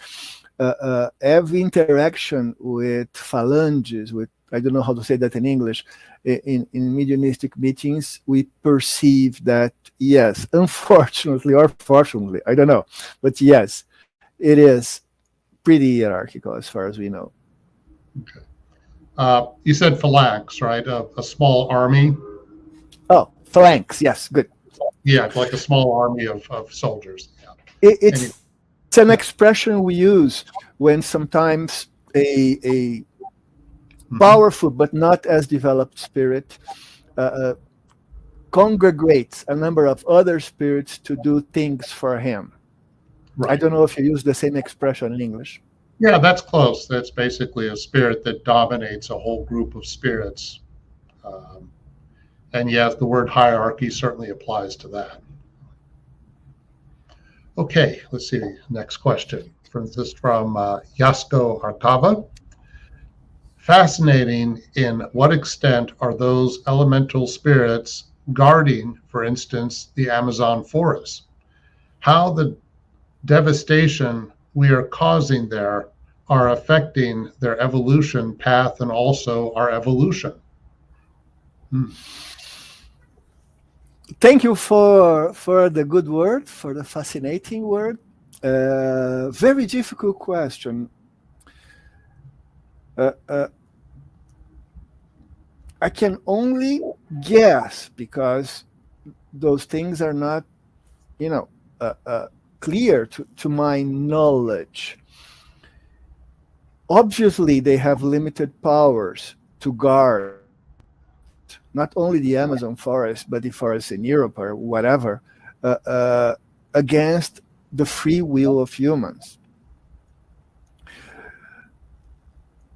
every interaction with phalanges, with, I don't know how to say that in English, in mediumistic meetings, we perceive that, yes, unfortunately or fortunately, I don't know, but yes, it is pretty hierarchical as far as we know. Okay. You said phalanx, right? A small army? Oh, Phalanx, yes, good. Yeah, like a small army of soldiers. Yeah. It's an expression we use when sometimes a powerful but not as developed spirit congregates a number of other spirits to do things for him. Right. I don't know if you use the same expression in English. Yeah, that's close. That's basically a spirit that dominates a whole group of spirits. And yes, the word hierarchy certainly applies to that. Okay, let's see. Next question. This is from Yasko Artava. Fascinating in what extent are those elemental spirits guarding, for instance, the Amazon forest? How the devastation we are causing there are affecting their evolution path and also our evolution. Thank you for the good word, for the fascinating word. Very difficult question. I can only guess because those things are not, clear to my knowledge. Obviously, they have limited powers to guard not only the Amazon forest, but the forest in Europe or whatever, against the free will of humans.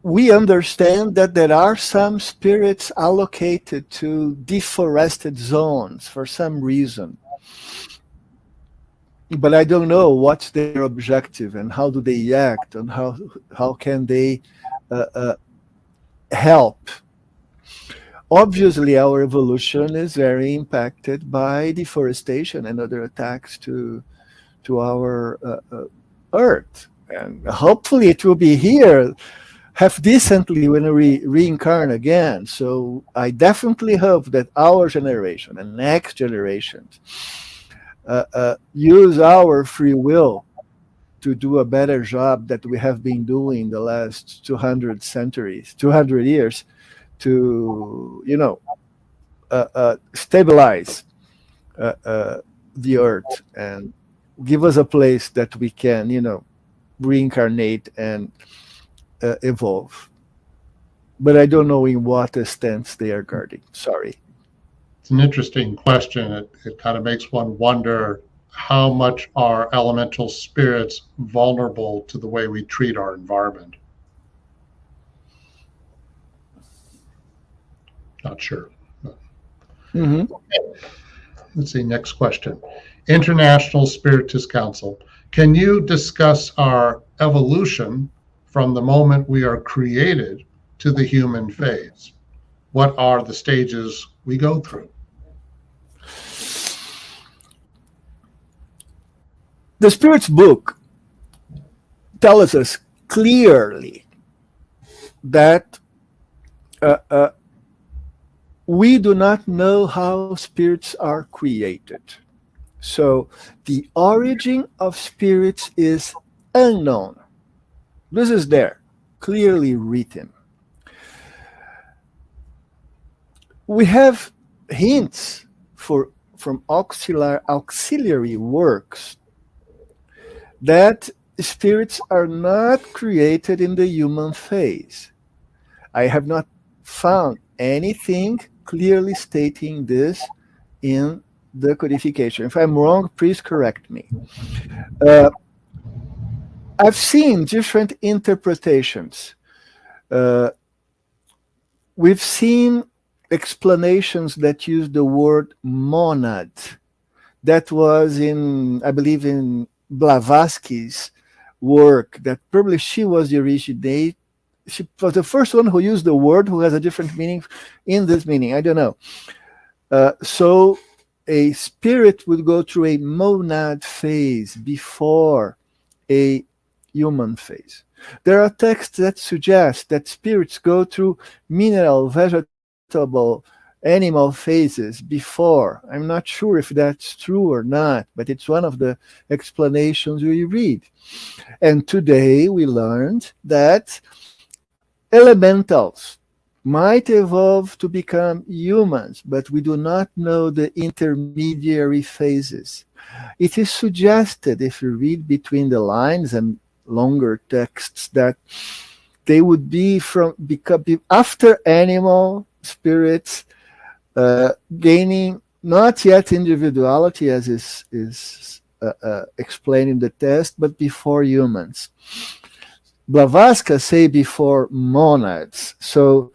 We understand that there are some spirits allocated to deforested zones for some reason. But I don't know what's their objective and how do they act and how can they help. Obviously, our evolution is very impacted by deforestation and other attacks to our Earth. And hopefully it will be here half decently when we reincarnate again. So I definitely hope that our generation and next generations use our free will to do a better job that we have been doing the last 200 years to, stabilize the Earth and give us a place that we can, reincarnate and evolve. But I don't know in what stance they are guarding. Sorry. It's an interesting question. It kind of makes one wonder how much are elemental spirits vulnerable to the way we treat our environment. Not sure. Mm-hmm. Okay. Let's see, next question. International Spiritist Council. Can you discuss our evolution from the moment we are created to the human phase? What are the stages we go through? The Spirit's book tells us clearly that we do not know how spirits are created. So the origin of spirits is unknown. This is there, clearly written. We have hints from auxiliary works that spirits are not created in the human phase. I have not found anything clearly stating this in the codification. If I'm wrong, please correct me. I've seen different interpretations. We've seen explanations that use the word monad. That was I believe in Blavatsky's work, that probably she was the originate. She was the first one who used the word, who has a different meaning in this meaning. I don't know. So a spirit would go through a monad phase before a human phase. There are texts that suggest that spirits go through mineral, vegetable, animal phases before. I'm not sure if that's true or not, but it's one of the explanations we read. And today we learned that elementals might evolve to become humans, but we do not know the intermediary phases. It is suggested, if you read between the lines and longer texts, that they would be after animal spirits, gaining not yet individuality as is explained in the test, but before humans. Blavatsky say before monads. So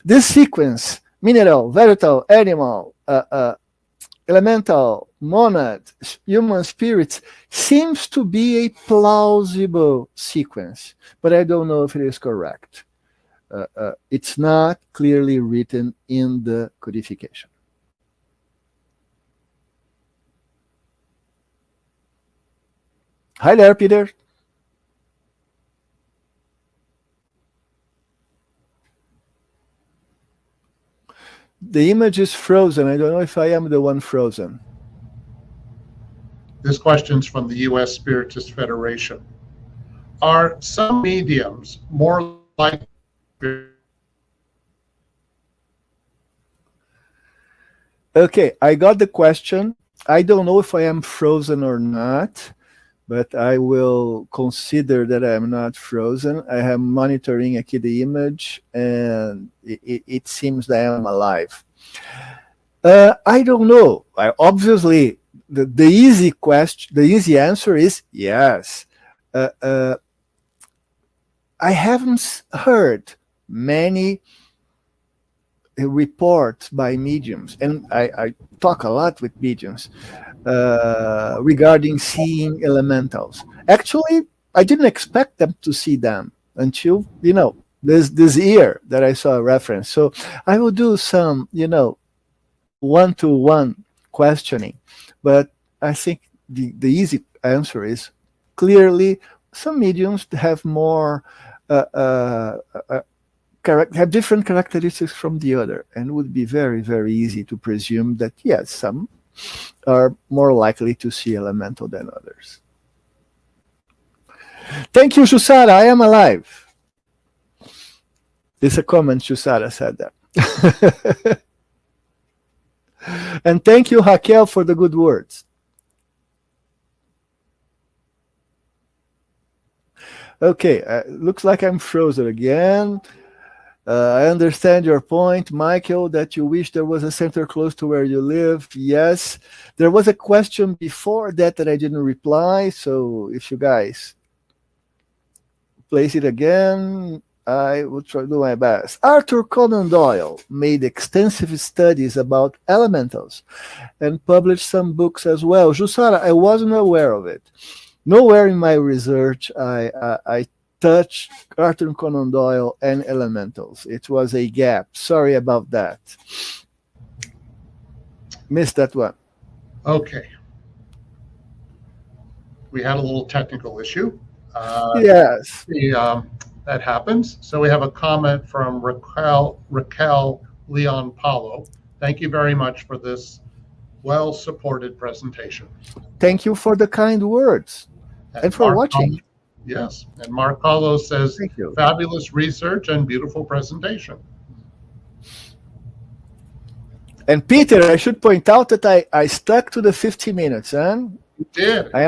this sequence, mineral, vegetal, animal, elemental, monad, human spirits, seems to be a plausible sequence, but I don't know if it is correct. It's not clearly written in the codification. Hi there, Peter. The image is frozen. I don't know if I am the one frozen. This question's from the U.S. Spiritist Federation. Are some mediums more like... Okay, I got the question. I don't know if I am frozen or not, but I will consider that I am not frozen. I am monitoring aqui the image, and it seems that I am alive. I don't know. Obviously, the easy question, the easy answer is yes. I haven't heard many reports by mediums, and I talk a lot with mediums regarding seeing elementals. Actually, I didn't expect them to see them until, this year that I saw a reference. So I will do some, one-to-one questioning, but I think the easy answer is clearly some mediums have more have different characteristics from the other, and it would be very, very easy to presume that yes, some are more likely to see elemental than others. Thank you, Shusara. I am alive. It's a comment. Shusara said that. And thank you, Raquel, for the good words. Okay, looks like I'm frozen again. I understand your point, Michael, that you wish there was a center close to where you live. Yes, there was a question before that I didn't reply. So if you guys place it again, I will try to do my best. Arthur Conan Doyle made extensive studies about elementals and published some books as well. Jussara, I wasn't aware of it. Nowhere in my research I touched Arthur Conan Doyle and elementals. It was a gap. Sorry about that. Missed that one. Okay. We had a little technical issue. Yes. That happens. So we have a comment from Raquel Leon Paulo. Thank you very much for this well-supported presentation. Thank you for the kind words and for watching. Yes, and Mark Paulo says, thank you. Fabulous research and beautiful presentation. And Peter, I should point out that I stuck to the 50 minutes. Huh? You did. I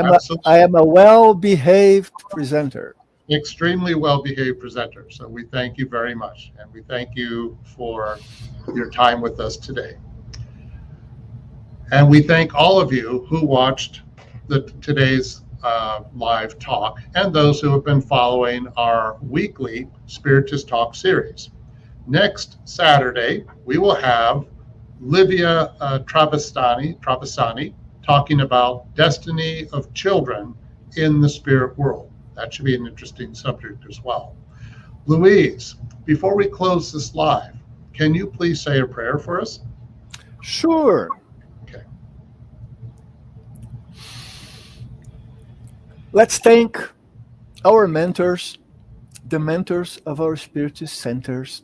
am a well-behaved presenter. Extremely well-behaved presenter. So we thank you very much. And we thank you for your time with us today. And we thank all of you who watched today's live talk and those who have been following our weekly Spiritist Talk series. Next Saturday, we will have Livia Travasani talking about destiny of children in the spirit world. That should be an interesting subject as well. Louise, before we close this live, can you please say a prayer for us? Sure. Okay. Let's thank our mentors, the mentors of our Spiritist centers,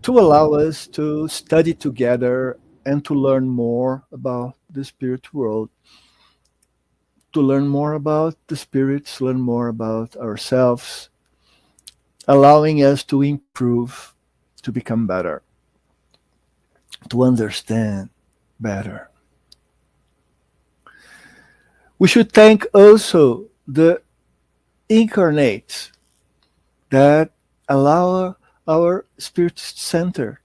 to allow us to study together and to learn more about the spirit world, to learn more about the spirits, learn more about ourselves, allowing us to improve to become better, to understand better. We should thank also the incarnates that allow our Spiritist Center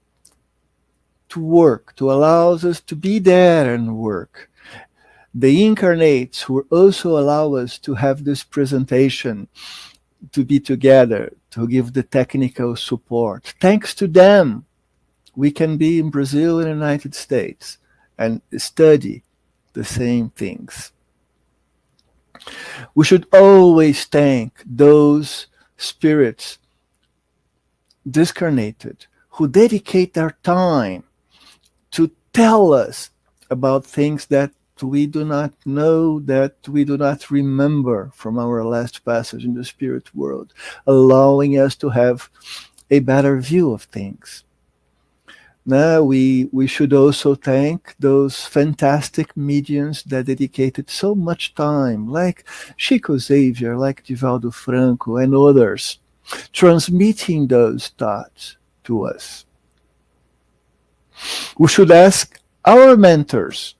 to work, to allow us to be there and work. The incarnates who also allow us to have this presentation, to be together, to give the technical support. Thanks to them, we can be in Brazil and the United States and study the same things. We should always thank those spirits discarnated who dedicate their time to tell us about things that we do not know, that we do not remember from our last passage in the spirit world, allowing us to have a better view of things. Now, we should also thank those fantastic mediums that dedicated so much time, like Chico Xavier, like Divaldo Franco, and others, transmitting those thoughts to us. We should ask our mentors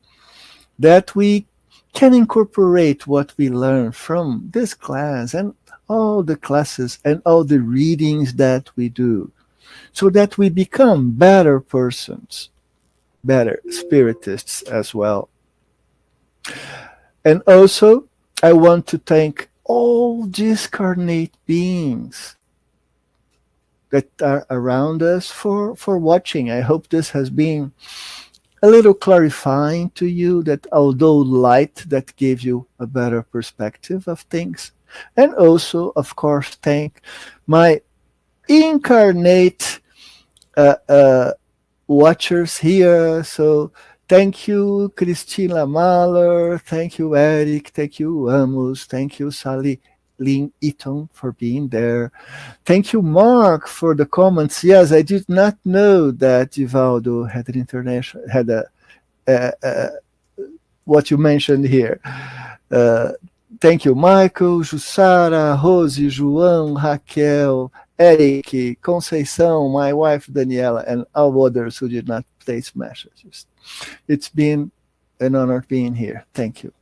that we can incorporate what we learn from this class and all the classes and all the readings that we do, so that we become better persons, better spiritists as well. And also, I want to thank all discarnate beings that are around us for watching. I hope this has been a little clarifying to you, that although light, that gave you a better perspective of things. And also, of course, thank my incarnate watchers here. So thank you, Christina Mahler. Thank you, Eric. Thank you, Amos. Thank you, Sally Lynn Eaton, for being there. Thank you, Mark, for the comments. Yes, I did not know that Divaldo had an international, had what you mentioned here. Thank you, Michael, Jussara, Rose, João, Raquel, Eric, Conceição, my wife Daniela, and all others who did not place messages. It's been an honor being here. Thank you.